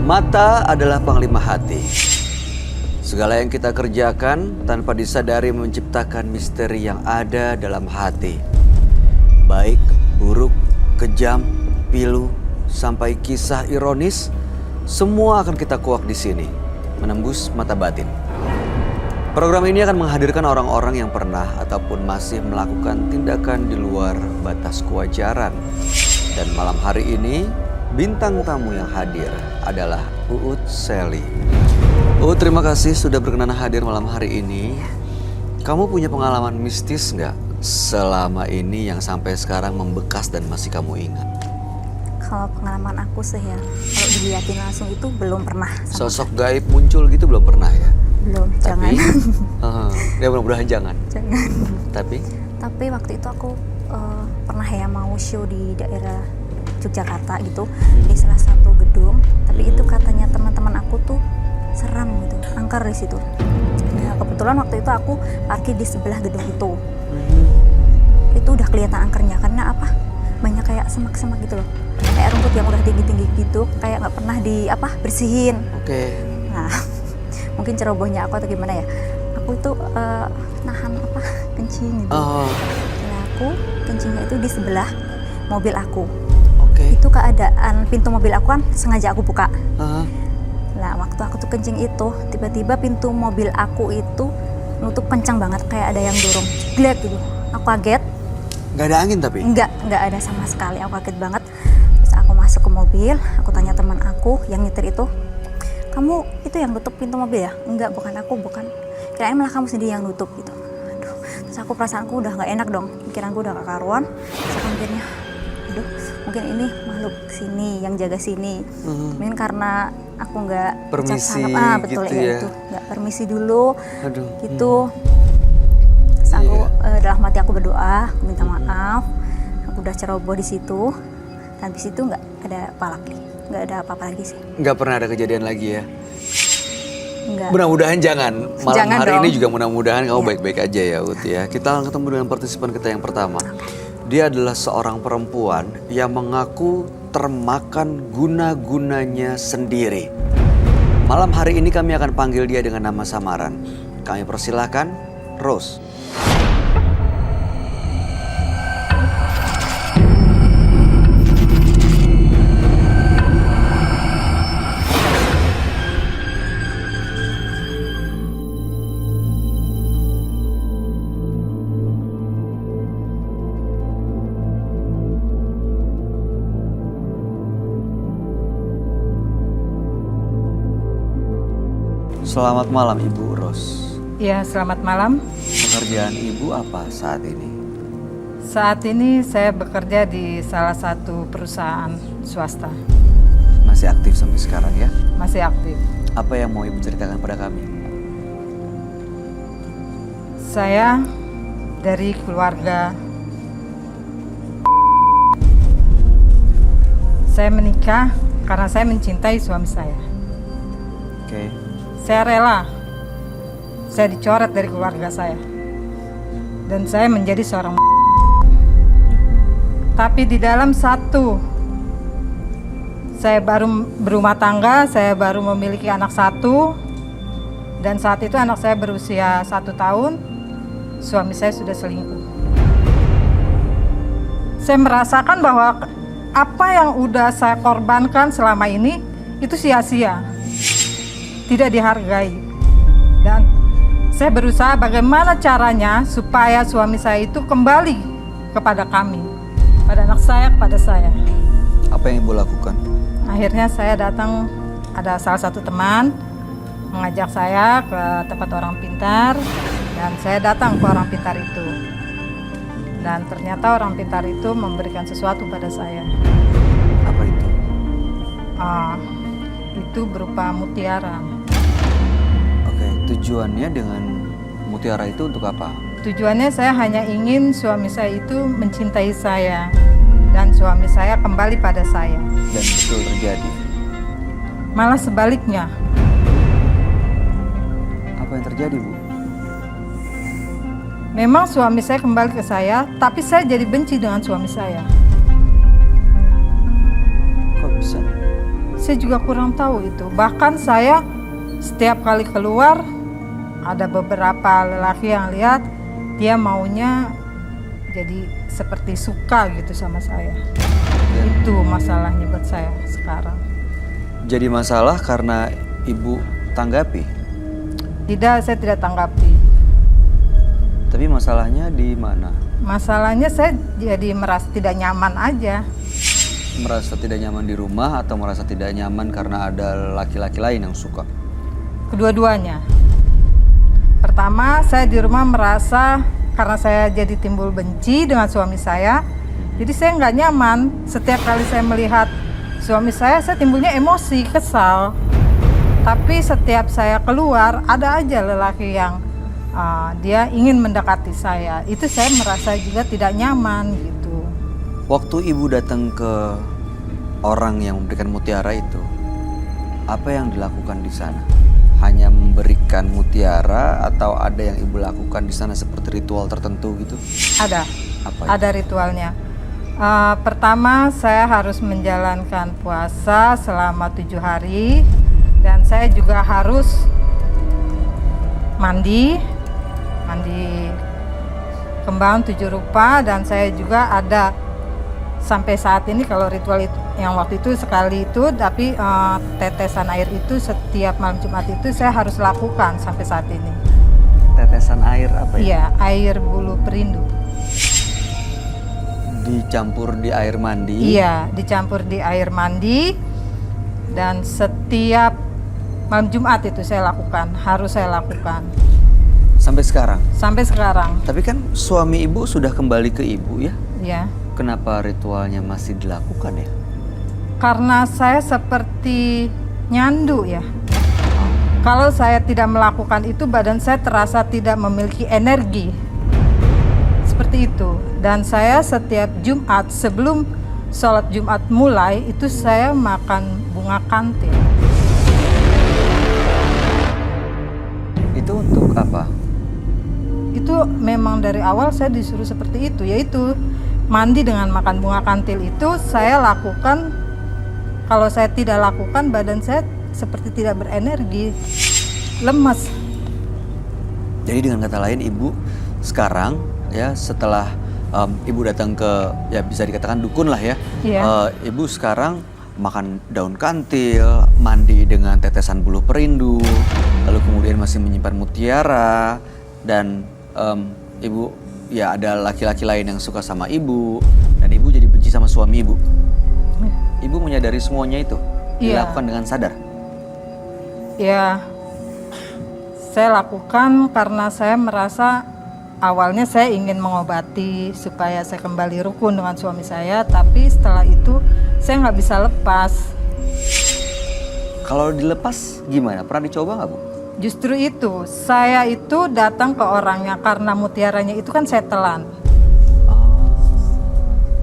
Mata adalah panglima hati. Segala yang kita kerjakan tanpa disadari menciptakan misteri yang ada dalam hati. Baik, buruk, kejam, pilu, sampai kisah ironis, semua akan kita kuak di sini, menembus mata batin. Program ini akan menghadirkan orang-orang yang pernah ataupun masih melakukan tindakan di luar batas kewajaran. Dan malam hari ini, bintang tamu yang hadir adalah Uut Sally. Uut, terima kasih sudah berkenan hadir malam hari ini. Kamu punya pengalaman mistis nggak selama ini yang sampai sekarang membekas dan masih kamu ingat? Kalau pengalaman aku sih ya, kalau dilihatin langsung itu belum pernah. Sosok gaib muncul gitu belum pernah ya? Belum, Tapi, jangan. Ya mudah-mudahan jangan. Jangan. Tapi waktu itu aku pernah ya mau show di daerah Yogyakarta gitu, di salah satu gedung. Tapi itu katanya teman-teman aku tuh seram gitu, angker di situ. Nah, kebetulan waktu itu aku parkir di sebelah gedung itu. Itu udah kelihatan angkernya karena apa? Banyak kayak semak-semak gitu loh. Kayak rumput yang udah tinggi-tinggi gitu, kayak nggak pernah bersihin. Oke. Nah, mungkin cerobohnya aku atau gimana ya? Aku itu nahan kencing gitu. Nah, aku kencingnya itu di sebelah mobil aku. Itu keadaan pintu mobil aku kan sengaja aku buka. Nah, waktu aku tuh kencing itu, tiba-tiba pintu mobil aku itu nutup kencang banget, kayak ada yang dorong. Glek gitu. Aku kaget. Nggak ada angin tapi? Nggak ada sama sekali. Aku kaget banget. Terus aku masuk ke mobil, aku tanya teman aku yang nyetir itu, kamu itu yang nutup pintu mobil ya? Enggak, bukan aku, bukan. Kirain malah kamu sendiri yang nutup gitu. Aduh, terus aku perasaanku udah nggak enak dong. Pikiranku udah gak karuan. Terus aku mikirnya, aduh, mungkin ini makhluk sini yang jaga sini. Mungkin karena aku nggak permisi betul gitu ya, ya. itu nggak permisi dulu. Aduh. Gitu. Terus aku dalam hati aku berdoa, aku minta maaf. Aku udah ceroboh di situ. Dan di situ nggak ada apa-apa lagi sih. Nggak pernah ada kejadian lagi ya? Enggak. Mudah-mudahan jangan. Malam hari dong. ini juga mudah-mudahan kamu baik-baik aja ya, Ut ya. Kita akan ketemu dengan partisipan kita yang pertama. Dia adalah seorang perempuan yang mengaku termakan guna-gunanya sendiri. Malam hari ini kami akan panggil dia dengan nama samaran. Kami persilahkan Rose. Selamat malam Ibu Rose. Ya, selamat malam. Pekerjaan Ibu apa saat ini? Saat ini saya bekerja di salah satu perusahaan swasta. Masih aktif sampai sekarang ya? Masih aktif. Apa yang mau Ibu ceritakan pada kami? Saya dari keluarga. Saya menikah karena saya mencintai suami saya. Oke. Saya rela. Saya dicoret dari keluarga saya. Dan saya menjadi seorang. Tapi di dalam satu, saya baru berumah tangga, saya baru memiliki anak satu. Dan saat itu anak saya berusia 1 tahun, suami saya sudah selingkuh. Saya merasakan bahwa apa yang udah saya korbankan selama ini, itu sia-sia. Tidak dihargai. Dan saya berusaha bagaimana caranya supaya suami saya itu kembali kepada kami, pada anak saya, kepada saya. Apa yang Ibu lakukan? Akhirnya saya datang, ada salah satu teman mengajak saya ke tempat orang pintar, dan saya datang ke orang pintar itu. Dan ternyata orang pintar itu memberikan sesuatu pada saya. Apa itu? Itu berupa mutiara. Tujuannya dengan mutiara itu untuk apa? Tujuannya saya hanya ingin suami saya itu mencintai saya dan suami saya kembali pada saya. Dan betul terjadi? Malah sebaliknya. Apa yang terjadi, Bu? Memang suami saya kembali ke saya, tapi saya jadi benci dengan suami saya. Kok bisa? saya juga kurang tahu itu. Bahkan saya setiap kali keluar, ada beberapa lelaki yang lihat dia maunya jadi seperti suka gitu sama saya. Itu masalahnya buat saya sekarang. Jadi masalah karena ibu tanggapi? Tidak, saya tidak tanggapi. Tapi masalahnya di mana? Masalahnya saya jadi merasa tidak nyaman aja. Merasa tidak nyaman di rumah atau merasa tidak nyaman karena ada laki-laki lain yang suka? Kedua-duanya. Pertama, saya di rumah merasa karena saya jadi timbul benci dengan suami saya. Jadi saya nggak nyaman. Setiap kali saya melihat suami saya timbulnya emosi, kesal. Tapi setiap saya keluar, ada aja lelaki yang dia ingin mendekati saya. Itu saya merasa juga tidak nyaman gitu. Waktu ibu datang ke orang yang memberikan mutiara itu, apa yang dilakukan di sana? Hanya memberikan mutiara atau ada yang ibu lakukan di sana seperti ritual tertentu gitu? Ada. Apa itu? Ada ritualnya. Pertama, saya harus menjalankan puasa selama 7 hari. Dan saya juga harus mandi kembang 7 rupa. Dan saya juga ada sampai saat ini, kalau ritual itu yang waktu itu sekali itu, tapi tetesan air itu setiap malam Jumat itu saya harus lakukan sampai saat ini. Tetesan air apa ya? Iya, air bulu perindu. Dicampur di air mandi? Iya, dicampur di air mandi. Dan setiap malam Jumat itu saya lakukan, harus saya lakukan. Sampai sekarang? Sampai sekarang. Tapi kan suami ibu sudah kembali ke ibu ya? Ya. Kenapa ritualnya masih dilakukan ya? Karena saya seperti nyandu ya. Kalau saya tidak melakukan itu, badan saya terasa tidak memiliki energi. Seperti itu. Dan saya setiap Jumat, sebelum sholat Jumat mulai, itu saya makan bunga kantil. Itu untuk apa? Itu memang dari awal saya disuruh seperti itu, yaitu mandi dengan makan bunga kantil. Itu saya lakukan. Kalau saya tidak lakukan, badan saya seperti tidak berenergi, lemas. Jadi dengan kata lain, ibu sekarang ya setelah ibu datang ke, ya bisa dikatakan dukun lah ya. Iya. Ibu sekarang makan daun kantil, mandi dengan tetesan bulu perindu, lalu kemudian masih menyimpan mutiara, dan ibu ya ada laki-laki lain yang suka sama ibu, dan ibu jadi benci sama suami ibu. Ibu menyadari semuanya itu? Iya. Dilakukan dengan sadar? Ya, saya lakukan karena saya merasa awalnya saya ingin mengobati supaya saya kembali rukun dengan suami saya, tapi setelah itu saya nggak bisa lepas. Kalau dilepas gimana? Pernah dicoba nggak, Bu? Justru itu, saya itu datang ke orangnya karena mutiaranya itu kan saya telan.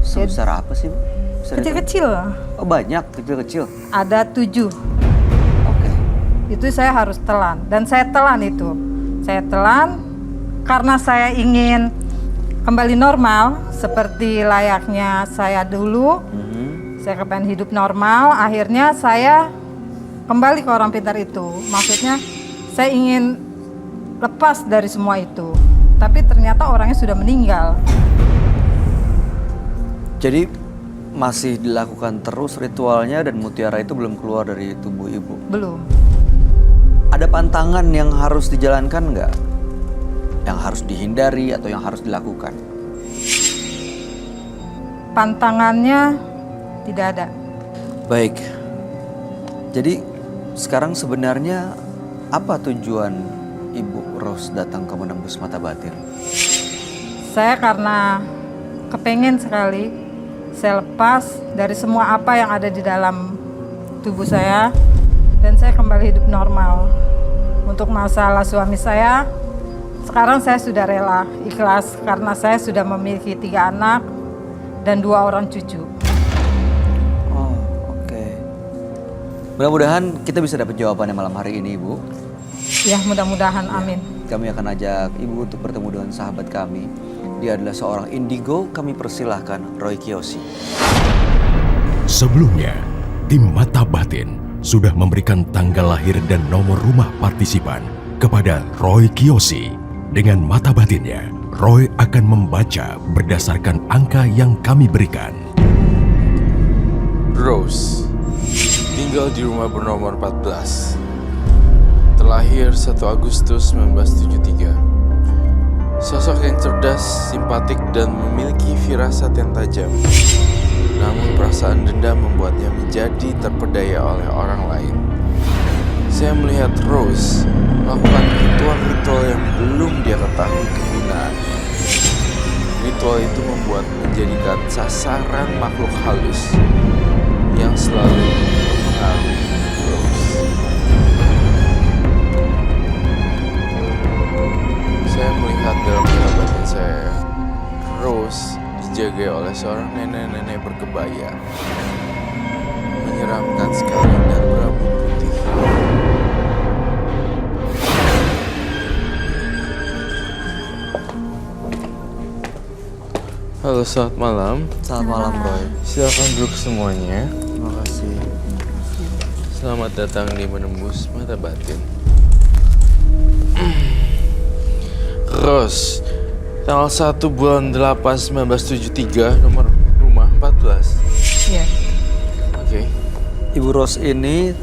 Sebesar apa sih, Bu? Besar itu? Kecil-kecil, Oh banyak, kecil-kecil. ada 7. Oke. Itu saya harus telan, dan saya telan itu. Saya telan karena saya ingin kembali normal seperti layaknya saya dulu. Saya kepengen hidup normal, akhirnya saya kembali ke orang pintar itu. Maksudnya saya ingin lepas dari semua itu, tapi ternyata orangnya sudah meninggal. Jadi masih dilakukan terus ritualnya dan mutiara itu belum keluar dari tubuh ibu? Belum. Ada pantangan yang harus dijalankan nggak? Yang harus dihindari atau yang harus dilakukan? Pantangannya tidak ada. Baik. Jadi sekarang sebenarnya apa tujuan Ibu Ros datang ke Menembus Mata Batin? Saya karena kepengen sekali saya lepas dari semua apa yang ada di dalam tubuh saya dan saya kembali hidup normal. Untuk masalah suami saya, sekarang saya sudah rela, ikhlas karena saya sudah memiliki 3 anak dan 2 orang cucu. Oh, oke. Mudah-mudahan kita bisa dapat jawabannya malam hari ini, Ibu. Ya, mudah-mudahan, amin. Kami akan ajak Ibu untuk bertemu dengan sahabat kami. Dia adalah seorang indigo, kami persilahkan Roy Kiyoshi. Sebelumnya Tim Mata Batin sudah memberikan tanggal lahir dan nomor rumah partisipan kepada Roy Kiyoshi. Dengan mata batinnya, Roy akan membaca berdasarkan angka yang kami berikan. Rose, tinggal di rumah bernomor 14. Terlahir 1 Agustus 1973. Sosok yang cerdas, simpatik, dan memiliki firasat yang tajam. Namun perasaan dendam membuatnya menjadi terpedaya oleh orang lain. Saya melihat Rose melakukan ritual-ritual yang belum dia ketahui kegunaannya. Ritual itu membuat menjadikan sasaran makhluk halus yang selalu mempengaruhi Rose. Saya melihat dalam mata batin saya, Rose dijaga oleh seorang nenek-nenek berkebaya, menyeramkan sekali dan berambut putih. Halo, selamat malam. Selamat malam, Roy. Silakan duduk semuanya. Terima kasih. Selamat datang di Menembus Mata Batin. Rose, tanggal 1 bulan 8 1973, nomor rumah 14. Iya. Oke. Ibu Rose ini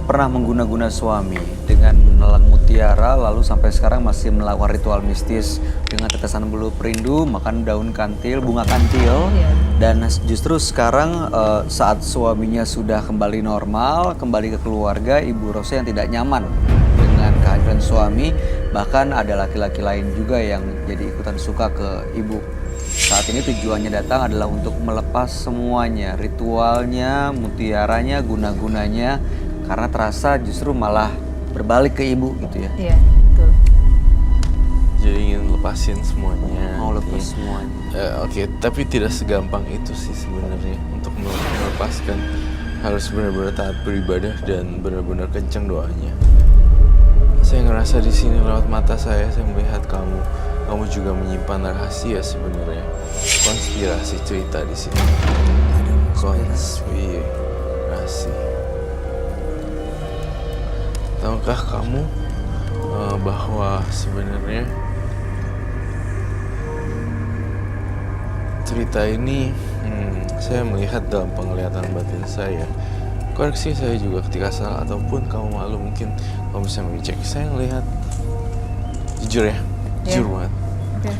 pernah mengguna-guna suami dengan menelan mutiara, lalu sampai sekarang masih melakukan ritual mistis dengan tetesan bulu perindu, makan daun kantil, bunga kantil. Iya. Dan justru sekarang saat suaminya sudah kembali normal, kembali ke keluarga, Ibu Rose yang tidak nyaman dengan kehadiran suami, bahkan ada laki-laki lain juga yang jadi ikutan suka ke ibu. Saat ini tujuannya datang adalah untuk melepas semuanya, ritualnya, mutiaranya, guna-gunanya, karena terasa justru malah berbalik ke ibu gitu ya. Iya, betul. Jadi ingin lepasin semuanya. Mau lepas Iya. semuanya. Oke, tapi tidak segampang itu sih sebenarnya. Untuk melepaskan harus benar-benar taat beribadah dan benar-benar kencang doanya. Saya ngerasa di sini lewat mata saya melihat kamu. Kamu juga menyimpan rahasia sebenarnya. Konspirasi cerita di sini. Konspirasi. Tahukah kamu bahwa sebenarnya cerita ini saya melihat dalam penglihatan batin saya. Koreksi saya juga ketika salah ataupun kamu malu, mungkin kamu bisa mengecek. Saya melihat jujur ya, jujur banget. Oke.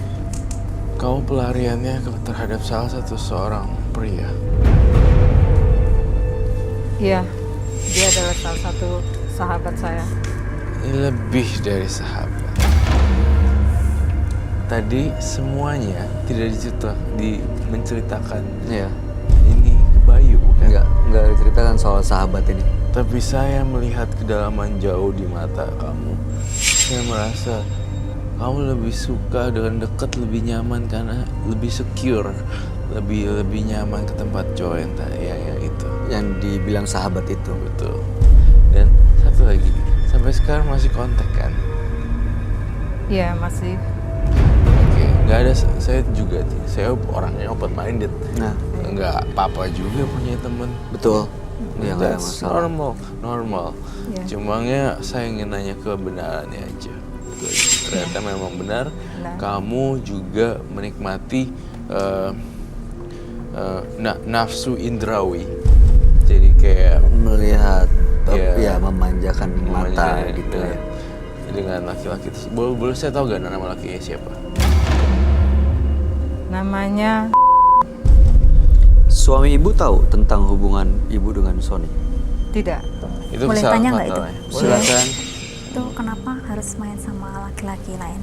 Kamu pelariannya terhadap salah satu seorang pria. Iya, dia adalah salah satu sahabat saya. Lebih dari sahabat. Tadi semuanya tidak menceritakan Iya. ini ke Bayu, kan? Enggak diceritakan soal sahabat ini. Tapi saya melihat kedalaman jauh di mata kamu. Saya merasa kamu lebih suka dengan dekat, lebih nyaman karena lebih secure, lebih nyaman ke tempat cowok yang itu. Yang dibilang sahabat itu. Betul. Dan satu lagi, sampai sekarang masih kontak kan? Iya, masih. Oke, nggak ada. Saya juga, saya orangnya open minded. Nah, Nggak apa-apa juga punya temen. betul. Ya nggak ada That's masalah. normal. Iya. Cumanya saya ingin nanya kebenarannya aja. Ternyata memang benar. Benar. Kamu juga menikmati nafsu indrawi. Jadi kayak Melihat, Iya. ya memanjakan mata memanjanya gitu ya. dengan laki-laki itu. Boleh saya tahu gak nama lakinya siapa? Namanya Suami ibu tahu tentang hubungan ibu dengan Sony? tidak. Itu Boleh kesalahan tanya nggak itu? fatalnya. Silakan. Itu kenapa harus main sama laki-laki lain?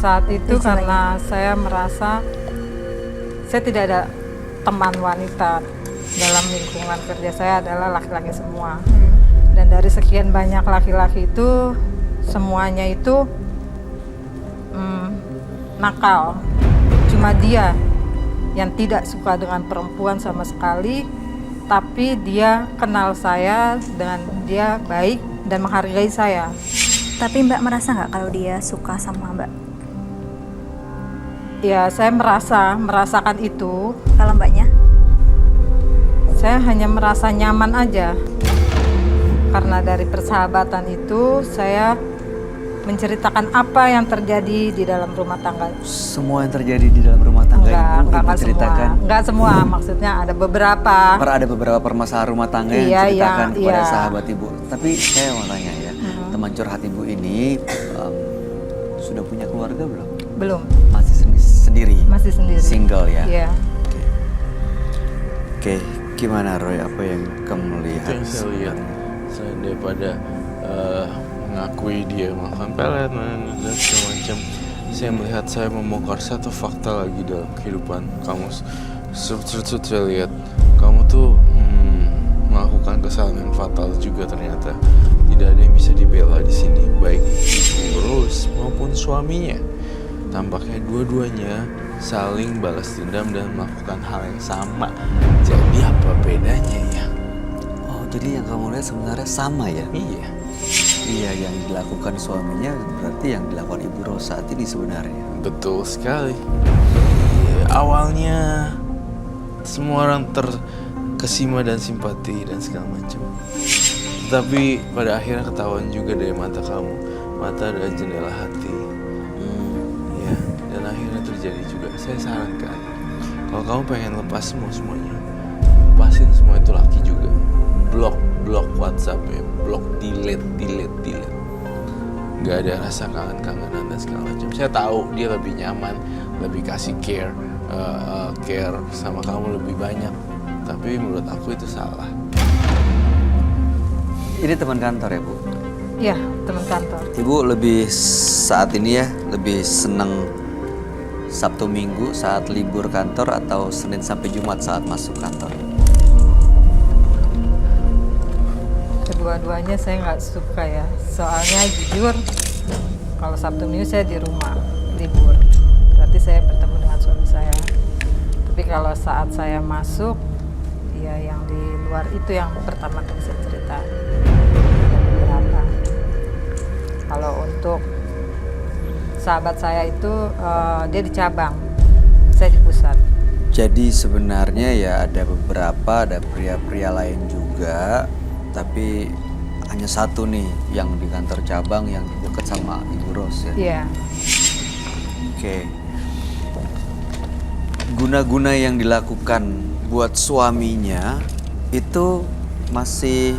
Saat itu Bisa karena saya merasa saya tidak ada teman wanita dalam lingkungan kerja saya adalah laki-laki semua. Dan dari sekian banyak laki-laki itu semuanya itu nakal. Cuma dia yang tidak suka dengan perempuan sama sekali, tapi dia kenal saya dan dia baik dan menghargai saya. Tapi Mbak merasa nggak kalau dia suka sama Mbak? Ya, saya merasakan itu. Kalau Mbaknya? Saya hanya merasa nyaman aja. Karena dari persahabatan itu saya menceritakan apa yang terjadi di dalam rumah tangga. Semua yang terjadi di dalam rumah tangga ibu menceritakan. Enggak semua, maksudnya ada beberapa. Ada beberapa permasalahan rumah tangga yang Iya, diceritakan iya, kepada iya. sahabat ibu. Tapi saya mau tanya ya, teman curhat ibu ini sudah punya keluarga belum? Belum, Masih sendiri? masih sendiri. Single ya? Iya. Oke, gimana Roy? Apa yang kamu Itu lihat? yang saya lihat. Selain daripada mengakui dia melakukan pelet dan segala macam, saya melihat saya membongkar satu fakta lagi dalam kehidupan kamu. Terus saya lihat kamu tuh melakukan kesalahan yang fatal juga ternyata. Tidak ada yang bisa dibela di sini, baik Ibu Rose maupun suaminya. Tampaknya dua-duanya saling balas dendam dan melakukan hal yang sama. Jadi apa bedanya ya? Oh, jadi yang kamu lihat sebenarnya sama ya? Iya. Iya, yang dilakukan suaminya berarti yang dilakukan Ibu Rose saat ini sebenarnya. Betul sekali. Awalnya semua orang terkesima dan simpati dan segala macam. Tapi pada akhirnya ketahuan juga dari mata kamu. Mata adalah jendela hati. Ya, dan akhirnya terjadi juga. Saya sarankan, kalau kamu pengen lepas semuanya, lepasin semua itu laki juga. Blok WhatsApp-nya, blok, delete. Gak ada rasa kangen-kangenan dan segala macam. Saya tahu dia lebih nyaman, lebih kasih care sama kamu lebih banyak. Tapi menurut aku itu salah. Ini teman kantor ya Bu? Iya, teman kantor. Ibu lebih saat ini ya, lebih senang Sabtu Minggu saat libur kantor atau Senin sampai Jumat saat masuk kantor? Kedua-duanya saya nggak suka ya. Soalnya jujur, kalau Sabtu Minggu saya di rumah, libur. Berarti saya bertemu dengan suami saya. Tapi kalau saat saya masuk, ya yang di luar itu yang pertama kali saya cerita. Ada beberapa. Kalau untuk sahabat saya itu, dia di cabang, saya di pusat. Jadi sebenarnya ya ada beberapa, ada pria-pria lain juga, tapi hanya satu nih yang di kantor cabang yang dekat sama Ibu Rose ya. Iya. Oke. Guna-guna yang dilakukan buat suaminya itu masih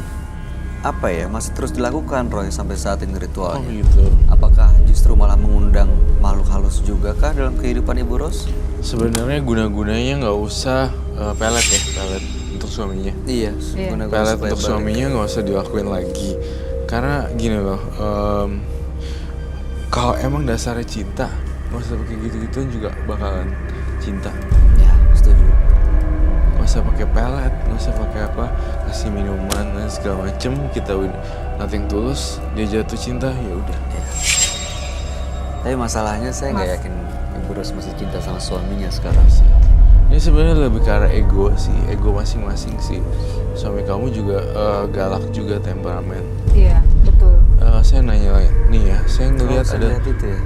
apa ya? Masih terus dilakukan Roy sampai saat ini Oh ritualnya. gitu. Apakah justru malah mengundang makhluk halus juga kah dalam kehidupan Ibu Rose? Sebenarnya guna-gunanya nggak usah pelet untuk suaminya. Iya, Iya. guna-guna Pelet supaya untuk balik. suaminya nggak usah dilakuin lagi. Karena gini loh, kalau emang dasarnya cinta, nggak usah pakai gitu-gituan juga bakalan cinta. Ya, setuju. Nggak usah pakai pelet, nggak usah pakai apa, kasih minuman dan segala macem. Kita udah nothing tulus, dia jatuh cinta, ya udah. Ya. Tapi masalahnya saya nggak yakin Ibu Rose masih cinta sama suaminya sekarang sih. Ini sebenarnya lebih ke arah ego sih, ego masing-masing sih. Suami kamu juga galak juga, temperamen. Iya, betul. Saya nanya nih ya, saya ngelihat saya ada lihat itu ya?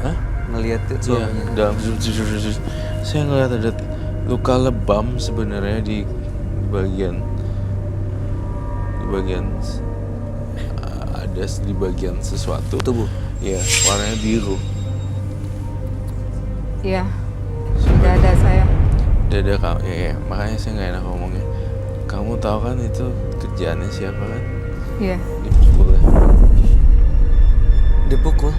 Hah? Ngelihat Iya, suaminya. dalam saya ngelihat ada luka lebam sebenarnya di bagian ada di bagian sesuatu Tubuh. ya, warnanya biru. Iya. Dada saya. Dada kamu ya, makanya saya nggak enak ngomongnya. Kamu tahu kan itu kerjaannya siapa kan? Iya. Dipukul ya. Dipukul.